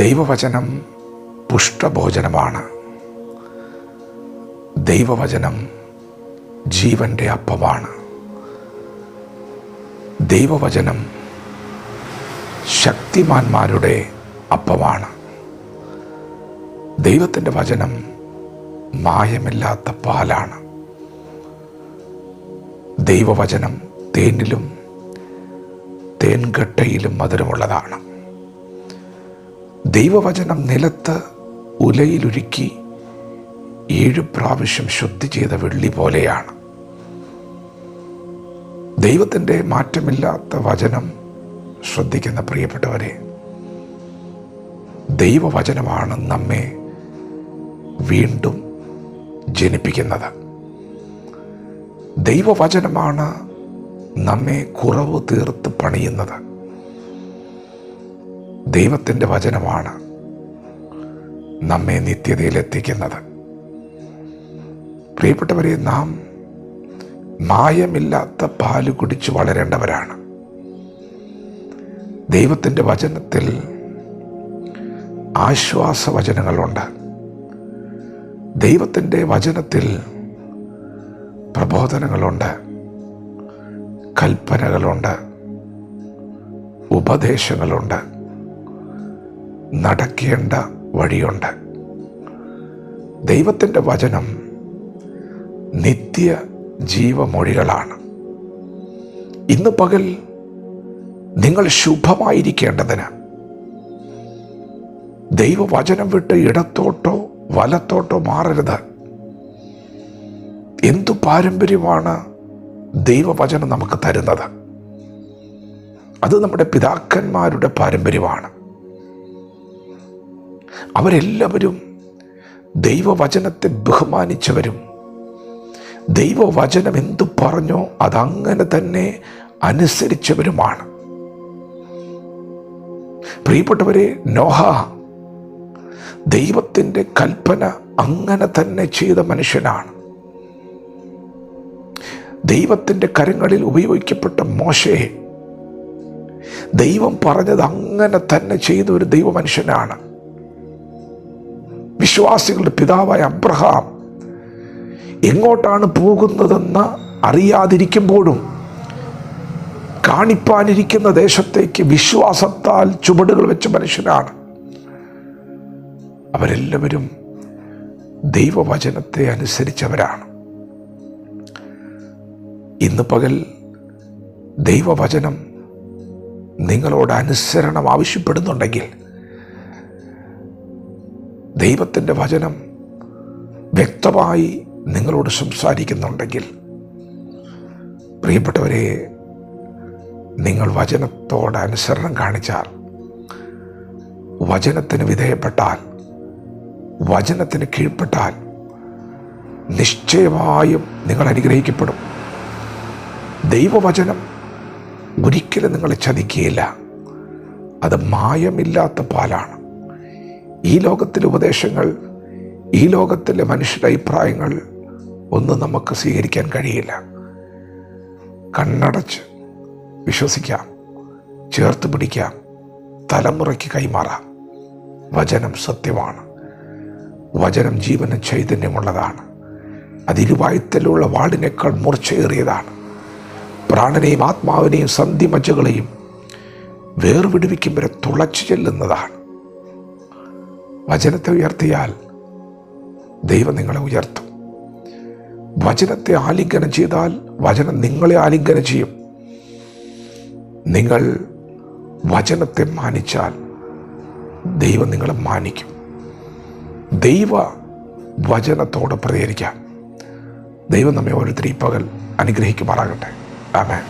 ദൈവവചനം പുഷ്ടഭോജനമാണ്. ദൈവവചനം ജീവൻ്റെ അപ്പമാണ്. ദൈവവചനം ശക്തിമാന്മാരുടെ അപ്പമാണ്. ദൈവത്തിൻ്റെ വചനം മായമില്ലാത്ത പാലാണ്. ദൈവവചനം തേനിലും തേൻകട്ടയിലും മധുരമുള്ളതാണ്. ദൈവവചനം നിലത്ത് ഉലയിലൊരുക്കി 7 പ്രാവശ്യം ശുദ്ധി ചെയ്ത വെള്ളി പോലെയാണ്. ദൈവത്തിൻ്റെ മാറ്റമില്ലാത്ത വചനം ശ്രദ്ധിക്കുന്ന പ്രിയപ്പെട്ടവരെ, ദൈവവചനമാണ് നമ്മെ വീണ്ടും ജനിപ്പിക്കുന്നത്. ദൈവവചനമാണ് നമ്മെ കുറവ് തീർത്ത് പണിയുന്നത്. ദൈവത്തിൻ്റെ വചനമാണ് നമ്മെ നിത്യതയിലെത്തിക്കുന്നത്. പ്രിയപ്പെട്ടവരെ, നാം മായമില്ലാത്ത പാല് കുടിച്ച് വളരേണ്ടവരാണ്. ദൈവത്തിൻ്റെ വചനത്തിൽ ആശ്വാസവചനങ്ങളുണ്ട്. ദൈവത്തിൻ്റെ വചനത്തിൽ പ്രബോധനങ്ങളുണ്ട്, കൽപ്പനകളുണ്ട്, ഉപദേശങ്ങളുണ്ട്, നടക്കേണ്ട വഴിയുണ്ട്. ദൈവത്തിൻ്റെ വചനം നിത്യ ജീവമൊഴികളാണ്. ഇന്ന് പകൽ നിങ്ങൾ ശുഭമായിരിക്കേണ്ടതിന് ദൈവവചനം വിട്ട് ഇടത്തോട്ടോ വലത്തോട്ടോ മാറരുത്. എന്തു പാരമ്പര്യമാണ് ദൈവവചനം നമുക്ക് തരുന്നത്? അത് നമ്മുടെ പിതാക്കന്മാരുടെ പാരമ്പര്യമാണ്. അവരെല്ലാവരും ദൈവവചനത്തെ ബഹുമാനിച്ചവരും ദൈവവചനം എന്തു പറഞ്ഞോ അതങ്ങനെ തന്നെ അനുസരിച്ചവരുമാണ്. പ്രിയപ്പെട്ടവരെ, നോഹ ദൈവത്തിൻ്റെ കൽപ്പന അങ്ങനെ തന്നെ ചെയ്ത മനുഷ്യനാണ്. ദൈവത്തിൻ്റെ കരങ്ങളിൽ ഉപയോഗിക്കപ്പെട്ട മോശെ ദൈവം പറഞ്ഞത് അങ്ങനെ തന്നെ ചെയ്ത ഒരു ദൈവമനുഷ്യനാണ്. വിശ്വാസികളുടെ പിതാവായ അബ്രഹാം എങ്ങോട്ടാണ് പോകുന്നതെന്ന് അറിയാതിരിക്കുമ്പോഴും കാണിപ്പാനിരിക്കുന്ന ദേശത്തേക്ക് വിശ്വാസത്താൽ ചുവടുകൾ വെച്ച മനുഷ്യനാണ്. അവരെല്ലാവരും ദൈവവചനത്തെ അനുസരിച്ചവരാണ്. ഇന്ന് പകൽ ദൈവവചനം നിങ്ങളോട് അനുസരണം ആവശ്യപ്പെടുന്നുണ്ടെങ്കിൽ, ദൈവത്തിൻ്റെ വചനം വ്യക്തമായി നിങ്ങളോട് സംസാരിക്കുന്നുണ്ടെങ്കിൽ, പ്രിയപ്പെട്ടവരെ, നിങ്ങൾ വചനത്തോട് അനുസരണം കാണിച്ചാൽ, വചനത്തിന് വിധേയപ്പെട്ടാൽ, വചനത്തിന് കീഴ്പ്പെട്ടാൽ നിശ്ചയമായും നിങ്ങൾ അനുഗ്രഹിക്കപ്പെടും. ദൈവവചനം ഒരിക്കലും നിങ്ങളെ ചതിക്കുകയില്ല. അത് മായമില്ലാത്ത പാലാണ്. ഈ ലോകത്തിലെ ഉപദേശങ്ങൾ, ഈ ലോകത്തിലെ മനുഷ്യരുടെ അഭിപ്രായങ്ങൾ ഒന്നും നമുക്ക് സ്വീകരിക്കാൻ കഴിയില്ല. കണ്ണടച്ച് വിശ്വസിക്കാം, ചേർത്ത് പിടിക്കാം, തലമുറയ്ക്ക് കൈമാറാം. വചനം സത്യമാണ്. വചനം ജീവനും ചൈതന്യമുള്ളതാണ്. അത് ഇരുവായുത്തലുള്ള വാളിനേക്കാൾ മൂർച്ചയേറിയതാണ്. പ്രാണനെയും ആത്മാവിനെയും സന്ധിമജ്ജകളെയും വേർവിടുവിക്കും വരെ തുളച്ചു ചെല്ലുന്നതാണ്. വചനത്തെ ഉയർത്തിയാൽ ദൈവം നിങ്ങളെ ഉയർത്തും. വചനത്തെ ആലിംഗനം ചെയ്താൽ വചനം നിങ്ങളെ ആലിംഗനം ചെയ്യും. നിങ്ങൾ വചനത്തെ മാനിച്ചാൽ ദൈവം നിങ്ങളെ മാനിക്കും. ദൈവ വചനത്തോട് പ്രതികരിക്കാം. ദൈവം നമ്മെ ഓരോരുത്തരും ഈ പകൽ അനുഗ്രഹിക്കുമാറാകട്ടെ. ആമേൻ.